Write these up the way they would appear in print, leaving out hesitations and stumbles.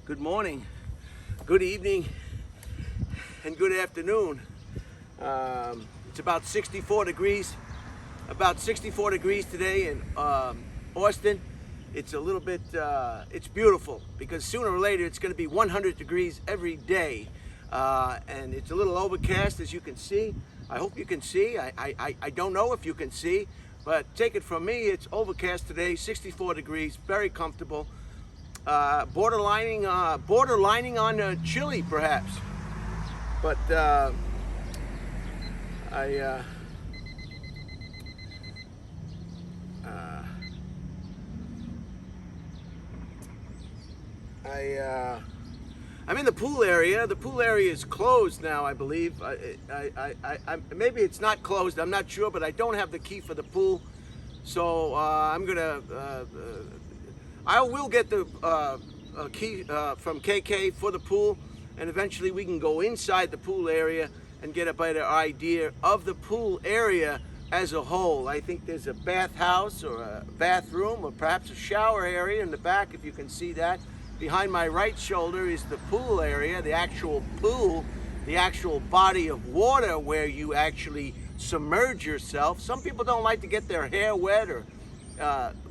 good morning, good evening, and good afternoon. It's about 64 degrees today in Austin. It's a little bit, it's beautiful because sooner or later it's going to be 100 degrees every day. And it's a little overcast, as you can see. I hope you can see. I don't know if you can see, but take it from me, it's overcast today, 64 degrees, very comfortable. Borderlining on chilly, perhaps. But I'm in the pool area. The pool area is closed now, I believe. Maybe it's not closed. I'm not sure, but I don't have the key for the pool, so I will get the key from KK for the pool, and eventually we can go inside the pool area and get a better idea of the pool area as a whole. I think there's a bathhouse or a bathroom or perhaps a shower area in the back, if you can see that. Behind my right shoulder is the pool area, the actual pool, the actual body of water where you actually submerge yourself. Some people don't like to get their hair wet or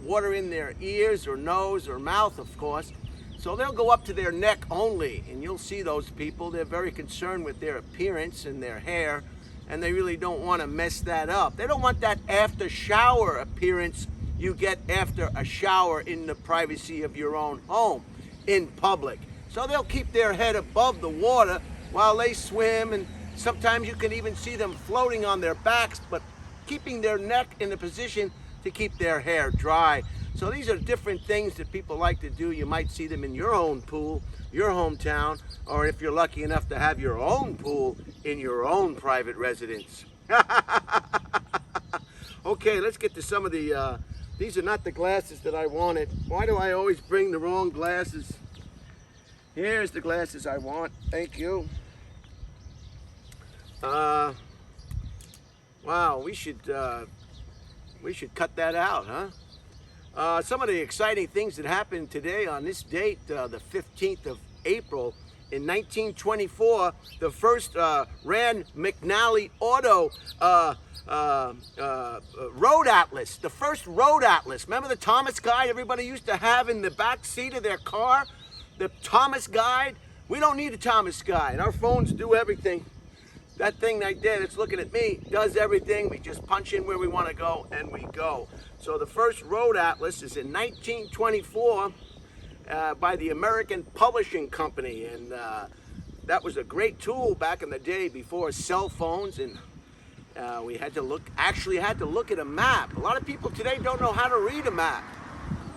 water in their ears or nose or mouth, of course. So they'll go up to their neck only, and you'll see those people. They're very concerned with their appearance and their hair, and they really don't want to mess that up. They don't want that after shower appearance you get after a shower in the privacy of your own home in public. So they'll keep their head above the water while they swim, and sometimes you can even see them floating on their backs, but keeping their neck in a position to keep their hair dry. So these are different things that people like to do. You might see them in your own pool, your hometown, or if you're lucky enough to have your own pool in your own private residence. Okay, let's get to some of the, these are not the glasses that I wanted. Why do I always bring the wrong glasses? Here's the glasses I want, thank you. Wow, we should cut that out, huh? Some of the exciting things that happened today on this date, the 15th of April, in 1924, the first Rand McNally Auto road atlas, the first road atlas. Remember the Thomas Guide everybody used to have in the back seat of their car? The Thomas Guide? We don't need a Thomas Guide. Our phones do everything. That thing right there that's looking at me does everything. We just punch in where we want to go and we go. So the first road atlas is in 1924 by the American Publishing Company, and that was a great tool back in the day before cell phones, and we had to look at a map. A lot of people today don't know how to read a map.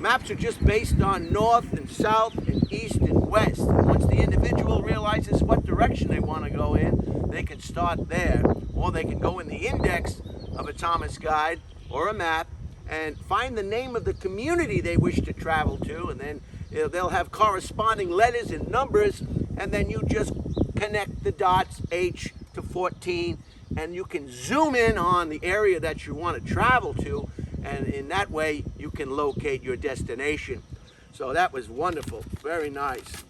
Maps are just based on north and south and east and west. And once the individual realizes what direction they want to go in, they can start there, or they can go in the index of a Thomas Guide or a map and find the name of the community they wish to travel to, and then they'll have corresponding letters and numbers, and then you just connect the dots, H to 14, and you can zoom in on the area that you want to travel to, and in that way you can locate your destination. So that was wonderful, very nice.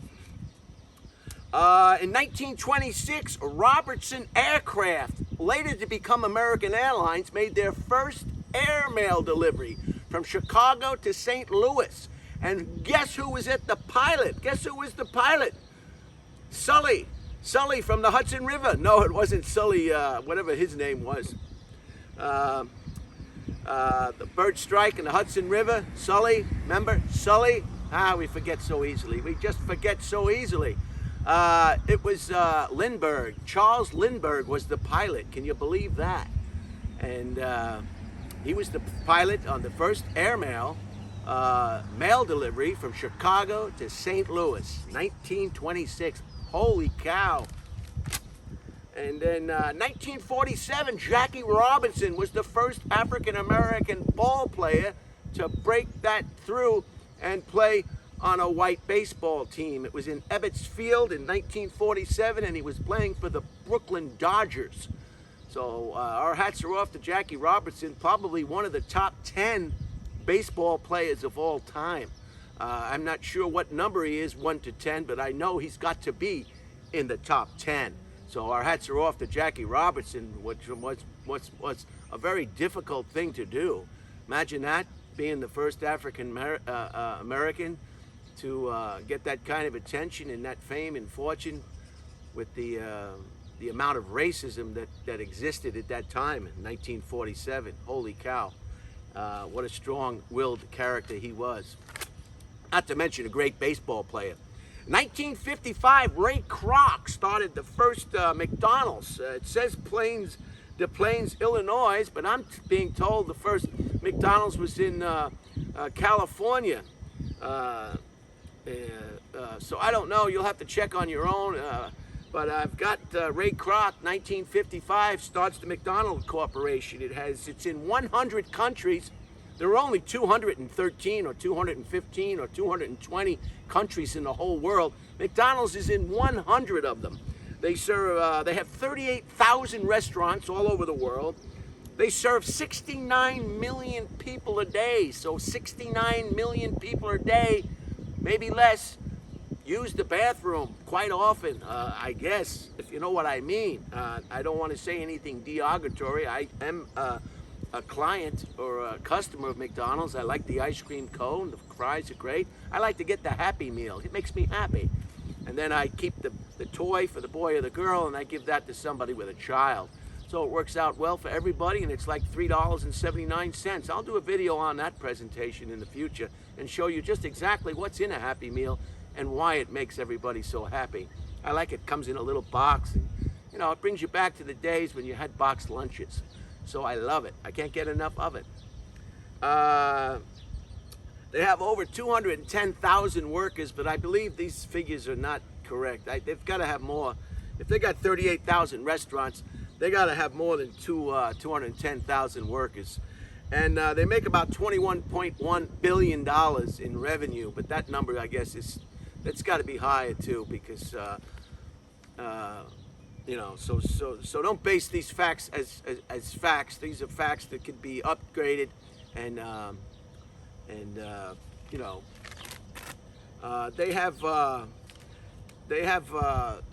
In 1926, Robertson Aircraft, later to become American Airlines, made their first airmail delivery from Chicago to St. Louis. And guess who was at the pilot? Guess who was the pilot? Sully. Sully from the Hudson River. No, it wasn't Sully, whatever his name was. The bird strike in the Hudson River. Sully, remember? Sully? We forget so easily. We just forget so easily. It was Lindbergh. Charles Lindbergh was the pilot. Can you believe that? And he was the pilot on the first airmail mail delivery from Chicago to St. Louis, 1926. Holy cow. And then 1947, Jackie Robinson was the first African-American ball player to break that through and play on a white baseball team. It was in Ebbets Field in 1947, and he was playing for the Brooklyn Dodgers. So our hats are off to Jackie Robinson, probably one of the top 10 baseball players of all time. I'm not sure what number he is, 1 to 10, but I know he's got to be in the top 10. So our hats are off to Jackie Robertson, which was a very difficult thing to do. Imagine that, being the first African American to get that kind of attention and that fame and fortune with the amount of racism that existed at that time in 1947. Holy cow. What a strong-willed character he was. Not to mention a great baseball player. 1955, Ray Kroc started the first McDonald's. It says Des Plaines, Illinois, but I'm being told the first McDonald's was in California. So I don't know. You'll have to check on your own. But I've got Ray Kroc, 1955, starts the McDonald's Corporation. It's in 100 countries. There are only 213 or 215 or 220 countries in the whole world. McDonald's is in 100 of them. They have 38,000 restaurants all over the world. They serve 69 million people a day. So 69 million people a day, maybe less, use the bathroom quite often, I guess, if you know what I mean. I don't want to say anything derogatory. I am a client or a customer of McDonald's. I like the ice cream cone. The fries are great. I like to get the Happy Meal. It makes me happy. And then I keep the toy for the boy or the girl, and I give that to somebody with a child. So it works out well for everybody, and it's like $3.79. I'll do a video on that presentation in the future and show you just exactly what's in a Happy Meal and why it makes everybody so happy. I like it comes in a little box, and it brings you back to the days when you had boxed lunches. So I love it. I can't get enough of it. They have over 210,000 workers, but I believe these figures are not correct. They've got to have more. If they got 38,000 restaurants, they got to have more than 210,000 workers. And they make about $21.1 billion in revenue, but that number, I guess, that's got to be higher too, because so don't base these facts as facts. These are facts that could be upgraded, and they have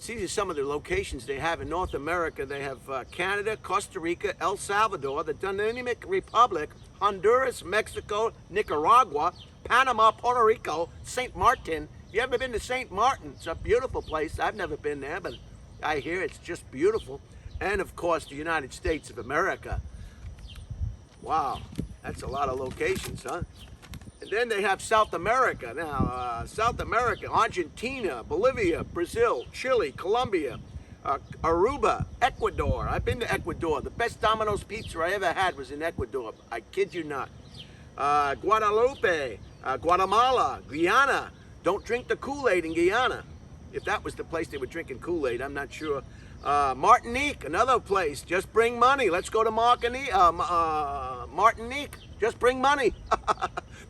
these are some of the locations they have in North America. They have Canada, Costa Rica, El Salvador, the Dominican Republic, Honduras, Mexico, Nicaragua, Panama, Puerto Rico, St. Martin. If you ever been to St. Martin, it's a beautiful place. I've never been there, but I hear it's just beautiful. And of course, the United States of America. Wow, that's a lot of locations, huh? And then they have South America. Now, South America, Argentina, Bolivia, Brazil, Chile, Colombia, Aruba, Ecuador. I've been to Ecuador. The best Domino's pizza I ever had was in Ecuador. I kid you not. Guadalupe, Guatemala, Guyana. Don't drink the Kool-Aid in Guyana. If that was the place they were drinking Kool-Aid, I'm not sure. Martinique, another place. Just bring money. Let's go to Martinique. Just bring money.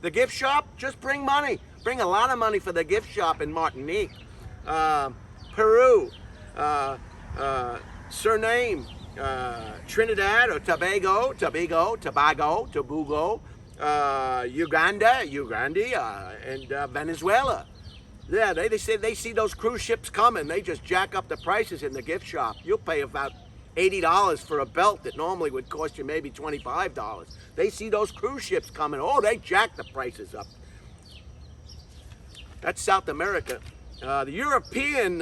The gift shop, just bring money. Bring a lot of money for the gift shop in Martinique. Peru, Suriname, Trinidad or Tobago, Uganda, and Venezuela. Yeah, they say they see those cruise ships coming. They just jack up the prices in the gift shop. You'll pay about $80 for a belt that normally would cost you maybe $25. They see those cruise ships coming. Oh, they jack the prices up. That's South America. The European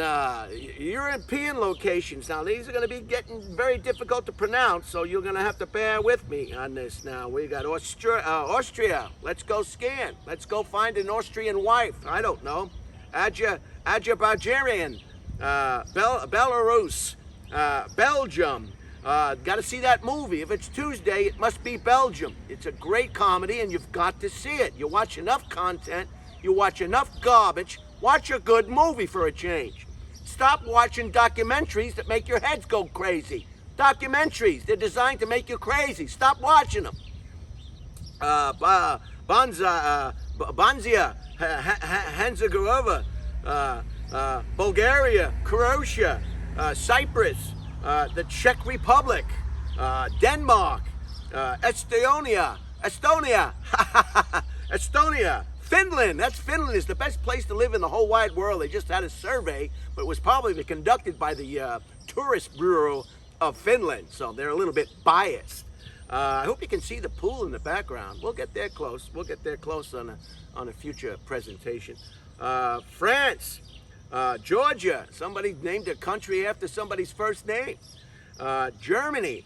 locations. Now, these are going to be getting very difficult to pronounce, so you're going to have to bear with me on this. Now, we got Austria. Let's go skiing. Let's go find an Austrian wife. I don't know. Azerbaijan, Belarus, Belgium. Got to see that movie. If it's Tuesday, it must be Belgium. It's a great comedy, and you've got to see it. You watch enough content, you watch enough garbage, watch a good movie for a change. Stop watching documentaries that make your heads go crazy. Documentaries, they're designed to make you crazy. Stop watching them. Banzia, Herzegovina, Bulgaria, Croatia, Cyprus, the Czech Republic, Denmark, Estonia, Finland. Finland is the best place to live in the whole wide world. They just had a survey, but it was probably conducted by the Tourist Bureau of Finland, so they're a little bit biased. I hope you can see the pool in the background. We'll get there close. We'll get there close on a future presentation. France, Georgia. Somebody named a country after somebody's first name. Germany,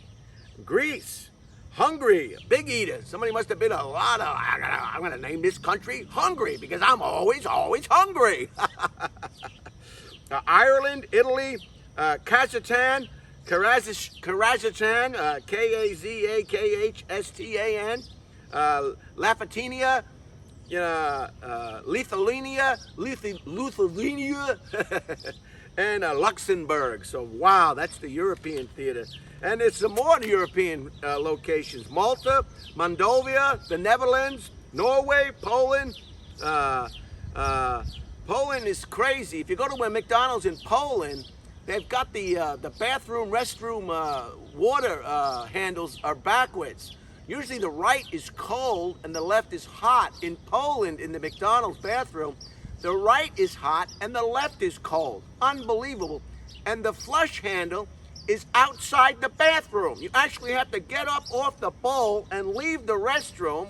Greece, Hungary, a big eater. Somebody must have been I'm gonna name this country Hungary because I'm always hungry. Ireland, Italy, Kazakhstan, Kazakhstan, Kazakhstan, Lithuania, Lithuania, and Luxembourg. So wow, that's the European theater. And there's some more European locations: Malta, Moldova, the Netherlands, Norway, Poland. Poland is crazy. If you go to a McDonald's in Poland, they've got the bathroom, restroom water handles are backwards. Usually the right is cold and the left is hot. In Poland, in the McDonald's bathroom, the right is hot and the left is cold. Unbelievable. And the flush handle is outside the bathroom. You actually have to get up off the bowl and leave the restroom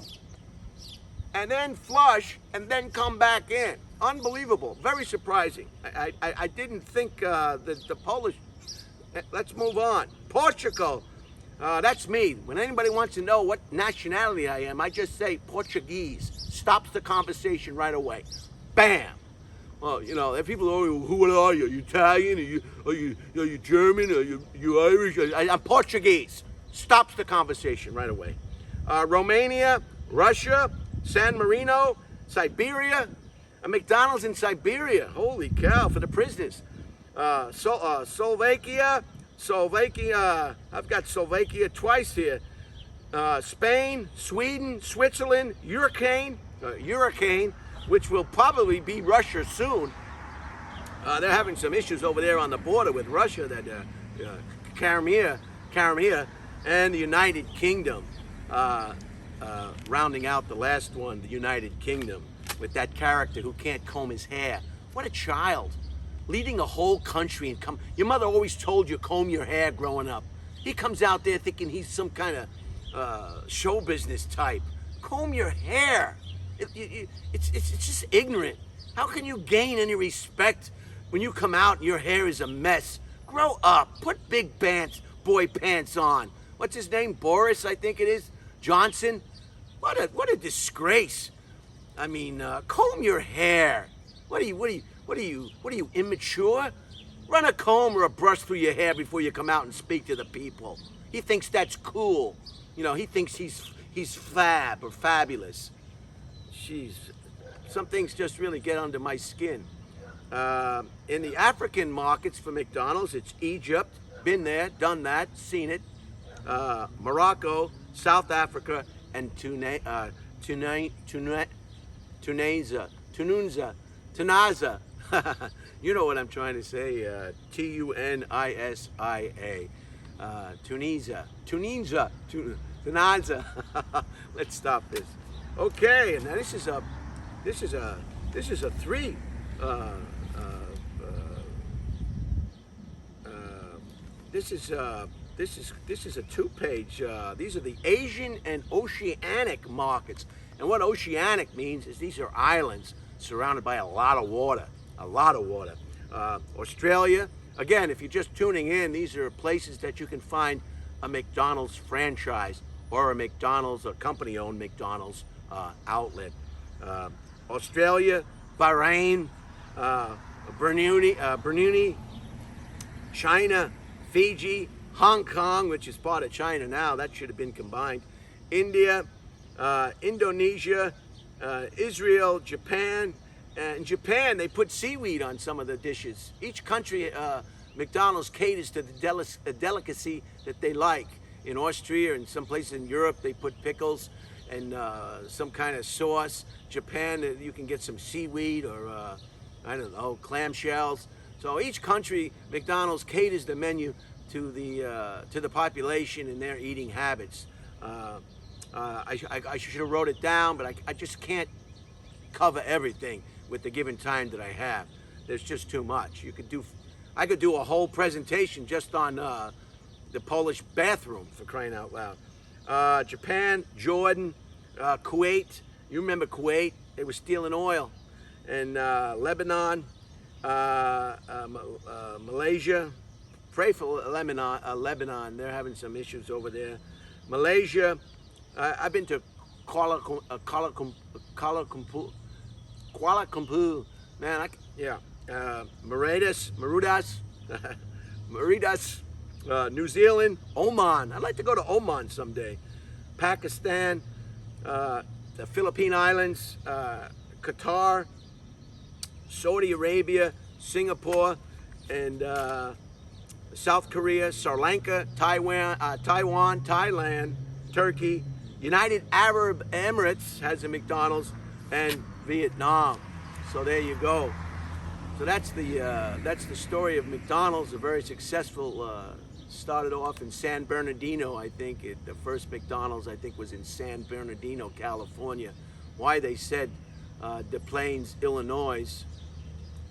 and then flush and then come back in. Unbelievable. Very surprising. I didn't think that the Polish... Let's move on. Portugal. That's me. When anybody wants to know what nationality I am, I just say Portuguese. Stops the conversation right away. Bam. Well, you know, people are, who are you? Are you Italian? Are you German? Are you Irish? I'm Portuguese. Stops the conversation right away. Romania, Russia, San Marino, Siberia. A McDonald's in Siberia. Holy cow, for the prisoners. Slovakia. I've got Slovakia twice here. Spain, Sweden, Switzerland, Hurricane, which will probably be Russia soon. They're having some issues over there on the border with Russia, that Crimea, and the United Kingdom. Rounding out the last one, the United Kingdom, with that character who can't comb his hair. What a child. Leading a whole country and your mother always told you comb your hair growing up. He comes out there thinking he's some kind of show business type. Comb your hair. It's just ignorant. How can you gain any respect when you come out and your hair is a mess? Grow up. Put big boy pants on. What's his name? Boris, I think it is. Johnson. What a disgrace. I mean, comb your hair. What are you, immature? Run a comb or a brush through your hair before you come out and speak to the people. He thinks that's cool. You know, he thinks he's fab or fabulous. Jeez, some things just really get under my skin. In the African markets for McDonald's, it's Egypt. Been there, done that, seen it. Morocco, South Africa, and Tunisia. You know what I'm trying to say. Tunisia. Tunisia. Let's stop this. Okay, and now this is a three. This is a 2-page. These are the Asian and oceanic markets. And what oceanic means is these are islands surrounded by a lot of water. Australia, again, if you're just tuning in, these are places that you can find a McDonald's franchise or a company-owned McDonald's outlet. Australia, Bahrain, Brunei, China, Fiji, Hong Kong, which is part of China now, that should have been combined, India, Indonesia, Israel, Japan. In Japan, they put seaweed on some of the dishes. Each country, McDonald's caters to the delicacy that they like. In Austria and some places in Europe, they put pickles and some kind of sauce. Japan, you can get some seaweed or, I don't know, clamshells. So each country, McDonald's caters the menu to the population and their eating habits. I should have wrote it down, but I just can't cover everything with the given time that I have. There's just too much. I could do a whole presentation just on the Polish bathroom, for crying out loud. Japan, Jordan, Kuwait. You remember Kuwait? They were stealing oil. And Lebanon, Malaysia. Pray for Lebanon. They're having some issues over there. Malaysia. I've been to Kuala Lumpur. Man, Mauritius, New Zealand, Oman. I'd like to go to Oman someday. Pakistan, the Philippine Islands, Qatar, Saudi Arabia, Singapore, and South Korea, Sri Lanka, Taiwan, Thailand, Turkey, United Arab Emirates has a McDonald's, and Vietnam. So there you go. So that's the story of McDonald's, a very successful. Started off in San Bernardino, I think. The first McDonald's, I think, was in San Bernardino, California. Why they said Des Plaines, Illinois,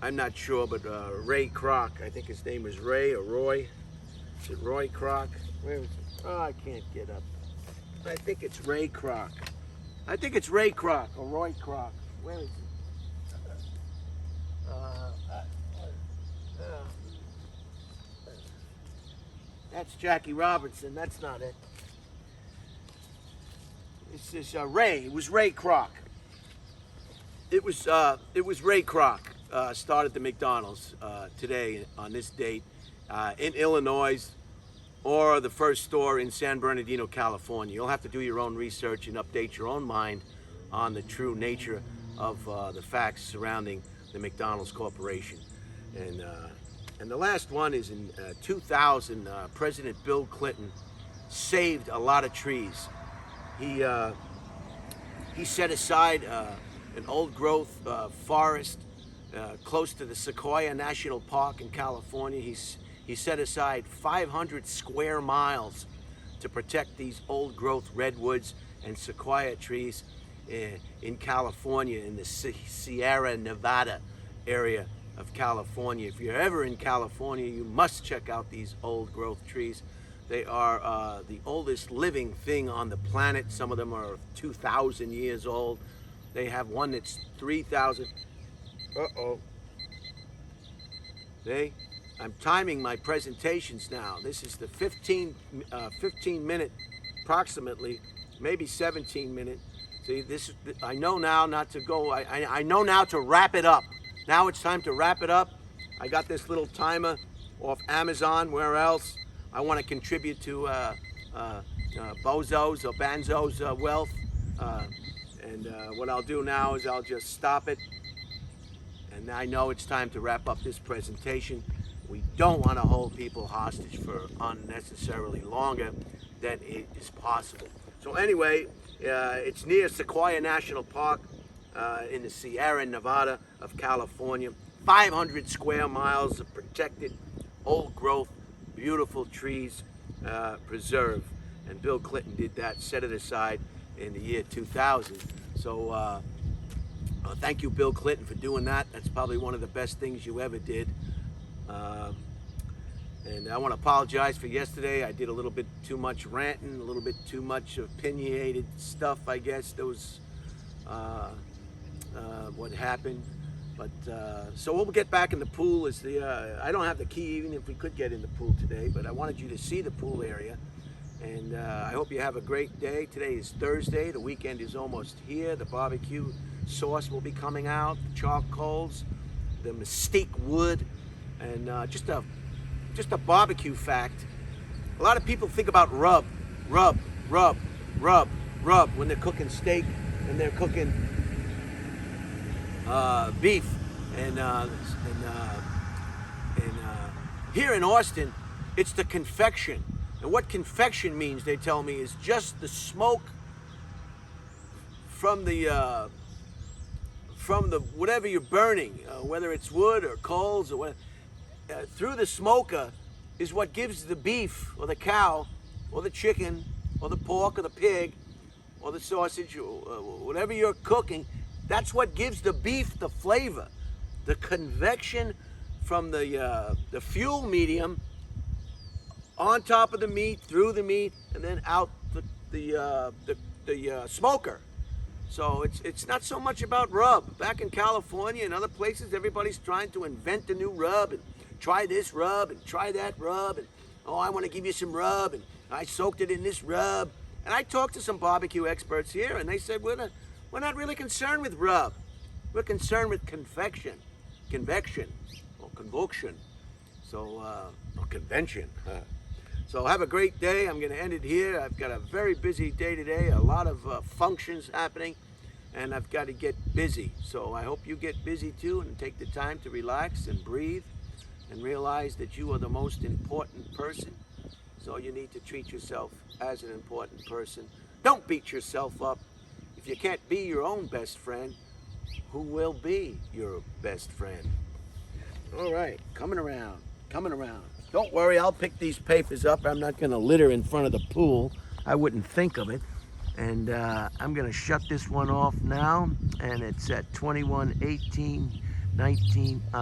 I'm not sure, but Ray Kroc, I think his name was Ray or Roy. Is it Roy Kroc? Where is it? Oh, I can't get up. I think it's Ray Kroc. I think it's Ray Kroc or Roy Kroc. Where is it? That's Jackie Robinson. That's not it. It's this Ray. It was Ray Kroc. It was Ray Kroc started the McDonald's today on this date in Illinois, or the first store in San Bernardino, California. You'll have to do your own research and update your own mind on the true nature of the facts surrounding the McDonald's Corporation. And the last one is in 2000, President Bill Clinton saved a lot of trees. He set aside an old growth forest close to the Sequoia National Park in California. He set aside 500 square miles to protect these old growth redwoods and sequoia trees in California, in the Sierra Nevada area of California. If you're ever in California, you must check out these old growth trees. They are the oldest living thing on the planet. Some of them are 2,000 years old. They have one that's 3,000. I'm timing my presentations now. This is the 15 minute, approximately, maybe 17 minute. See, I know now not to go. I know now to wrap it up. Now it's time to wrap it up. I got this little timer off Amazon. Where else? I want to contribute to Bozo's or Banzo's wealth. And what I'll do now is I'll just stop it. And I know it's time to wrap up this presentation. We don't want to hold people hostage for unnecessarily longer than it is possible. So anyway, it's near Sequoia National Park in the Sierra Nevada of California. 500 square miles of protected, old growth, beautiful trees preserved. And Bill Clinton did that, set it aside in the year 2000. So thank you, Bill Clinton, for doing that. That's probably one of the best things you ever did. And I want to apologize for yesterday. I did a little bit too much ranting, a little bit too much opinionated stuff, I guess. That was what happened. But so we'll get back in the pool. I don't have the key, even if we could get in the pool today, but I wanted you to see the pool area. And I hope you have a great day. Today is Thursday. The weekend is almost here. The barbecue sauce will be coming out, the charcoals, the mesquite wood, and just a barbecue fact. A lot of people think about rub when they're cooking steak and they're cooking beef. And here in Austin, it's the convection. And what convection means, they tell me, is just the smoke from the whatever you're burning, whether it's wood or coals or whatever. Through the smoker is what gives the beef or the cow or the chicken or the pork or the pig or the sausage or whatever you're cooking That's what gives the beef the flavor. The convection from the fuel medium on top of the meat, through the meat, and then out the smoker. So it's not so much about rub. Back in California and other places, everybody's trying to invent a new rub and try this rub and try that rub, and oh, I want to give you some rub, and I soaked it in this rub. And I talked to some barbecue experts here, and they said we're not really concerned with rub. We're concerned with convection, or convocation. So or convention. So have a great day. I'm going to end it here. I've got a very busy day today, a lot of functions happening, and I've got to get busy. So I hope you get busy too and take the time to relax and breathe and realize that you are the most important person. So you need to treat yourself as an important person. Don't beat yourself up. If you can't be your own best friend, who will be your best friend? All right, coming around. Don't worry, I'll pick these papers up. I'm not going to litter in front of the pool. I wouldn't think of it. And I'm going to shut this one off now. And it's at 21:18:19.